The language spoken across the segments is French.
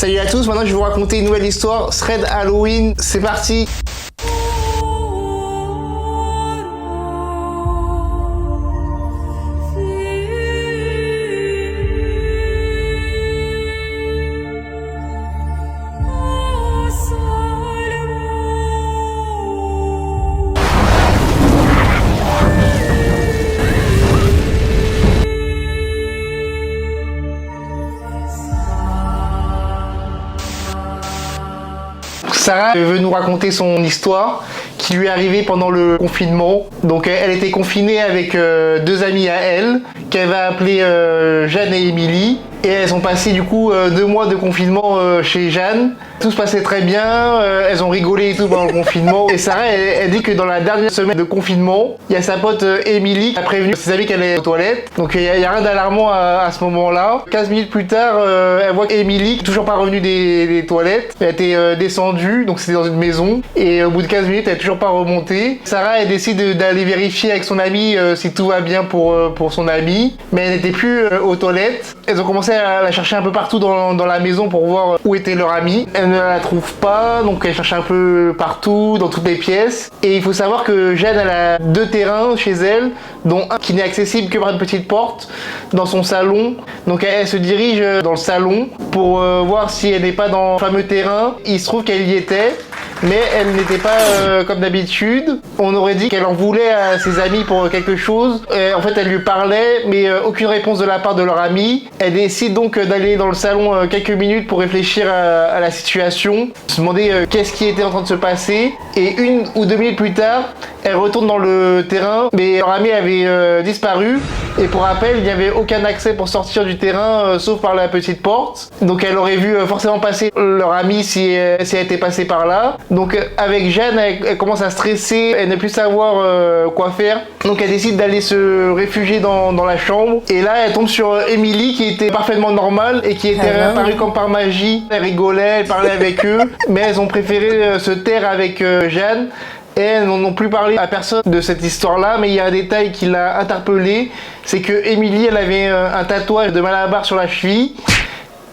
Salut à tous, maintenant je vais vous raconter une nouvelle histoire, Thread Halloween, c'est parti. Sarah veut nous raconter son histoire qui lui est arrivée pendant le confinement. Donc elle était confinée avec deux amies à elle, qu'elle va appeler Jeanne et Émilie. Et elles ont passé du coup 2 mois de confinement chez Jeanne. Tout se passait très bien, elles ont rigolé et tout pendant le confinement. Et Sarah, elle dit que dans la dernière semaine de confinement, il y a sa pote Émilie qui a prévenu ses amis qu'elle est aux toilettes. Donc il y a rien d'alarmant à ce moment-là. 15 minutes plus tard, elle voit qu'Émilie, toujours pas revenue des toilettes, elle était descendue, donc c'était dans une maison. Et au bout de 15 minutes, elle est toujours pas remontée. Sarah, elle décide d'aller vérifier avec son amie si tout va bien pour son amie. Mais elle n'était plus aux toilettes. Elles ont commencé à la chercher un peu partout dans la maison pour voir où était leur amie. Elle ne la trouve pas, donc elle cherche un peu partout, dans toutes les pièces. Et il faut savoir que Jeanne, elle a 2 terrains chez elle, dont un qui n'est accessible que par une petite porte dans son salon. Donc elle se dirige dans le salon pour voir si elle n'est pas dans le fameux terrain. Il se trouve qu'elle y était, mais elle n'était pas comme d'habitude. On aurait dit qu'elle en voulait à ses amis pour quelque chose. En fait, elle lui parlait, mais aucune réponse de la part de leur amie. Elle décide donc d'aller dans le salon quelques minutes pour réfléchir à la situation, se demander qu'est-ce qui était en train de se passer. Et 1 ou 2 minutes plus tard, elle retourne dans le terrain, mais leur amie avait disparu. Et pour rappel, il n'y avait aucun accès pour sortir du terrain, sauf par la petite porte. Donc elle aurait vu forcément passer leur amie si elle était passée par là. Donc avec Jeanne, elle commence à stresser, elle ne plus savoir quoi faire. Donc elle décide d'aller se réfugier dans la chambre. Et là, elle tombe sur Émilie qui était parfaitement normale et qui était réapparue comme par magie. Elle rigolait, elle parlait avec eux, mais elles ont préféré se taire avec Jeanne. Et elles n'ont plus parlé à personne de cette histoire-là, mais il y a un détail qui l'a interpellée, c'est que Émilie, elle avait un tatouage de Malabar sur la cheville,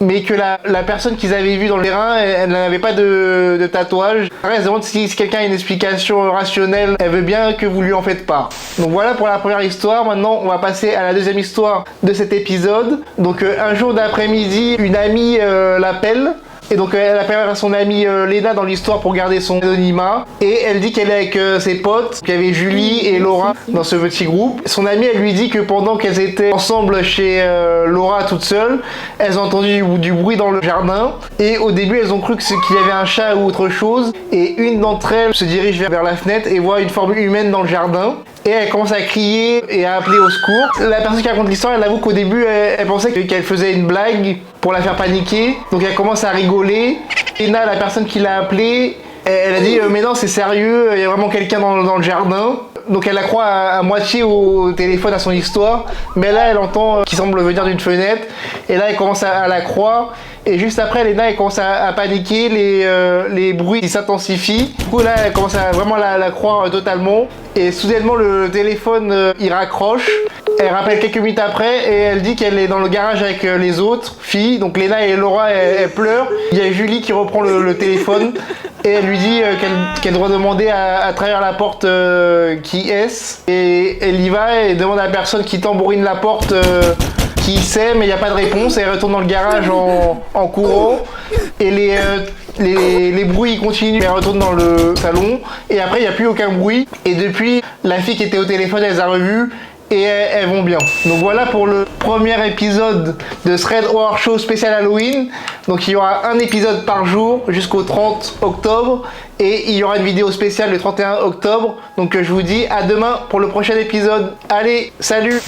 mais que la personne qu'ils avaient vue dans le terrain, elle n'avait pas de tatouage. Elle se demande si quelqu'un a une explication rationnelle, elle veut bien que vous lui en faites part. Donc voilà pour la première histoire. Maintenant, on va passer à la deuxième histoire de cet épisode. Donc un jour d'après-midi, une amie l'appelle. Et donc elle appelle son amie Léna dans l'histoire pour garder son anonymat. Et elle dit qu'elle est avec ses potes. Il y avait Julie et Laura dans ce petit groupe. Son amie, elle lui dit que pendant qu'elles étaient ensemble chez Laura toute seule, elles ont entendu du bruit dans le jardin. Et au début, elles ont cru qu'il y avait un chat ou autre chose. Et une d'entre elles se dirige vers la fenêtre et voit une forme humaine dans le jardin. Et elle commence à crier et à appeler au secours. La personne qui raconte l'histoire, elle avoue qu'au début, elle pensait qu'elle faisait une blague pour la faire paniquer. Donc elle commence à rigoler. Léna, la personne qui l'a appelée, elle a dit mais non, c'est sérieux, il y a vraiment quelqu'un dans le jardin. Donc elle la croit à moitié au téléphone à son histoire. Mais là, elle entend qu'il semble venir d'une fenêtre. Et là, elle commence à la croire. Et juste après, Léna, elle commence à paniquer, les bruits s'intensifient. Du coup, là, elle commence à vraiment la croire totalement. Et soudainement, le téléphone, il raccroche. Elle rappelle quelques minutes après et elle dit qu'elle est dans le garage avec les autres filles. Donc Léna et Laura, elles pleurent. Il y a Julie qui reprend le téléphone. Et elle lui dit qu'elle doit demander à travers la porte qui est-ce. Et elle y va et demande à la personne qui tambourine la porte qui sait, mais il n'y a pas de réponse. Et elle retourne dans le garage en courant. Et les bruits continuent. Elle retourne dans le salon. Et après, il n'y a plus aucun bruit. Et depuis, la fille qui était au téléphone, elle les a revues. Et elles vont bien. Donc voilà pour le premier épisode de Thread Horror Show spécial Halloween. Donc il y aura un épisode par jour jusqu'au 30 octobre. Et il y aura une vidéo spéciale le 31 octobre. Donc je vous dis à demain pour le prochain épisode. Allez, salut!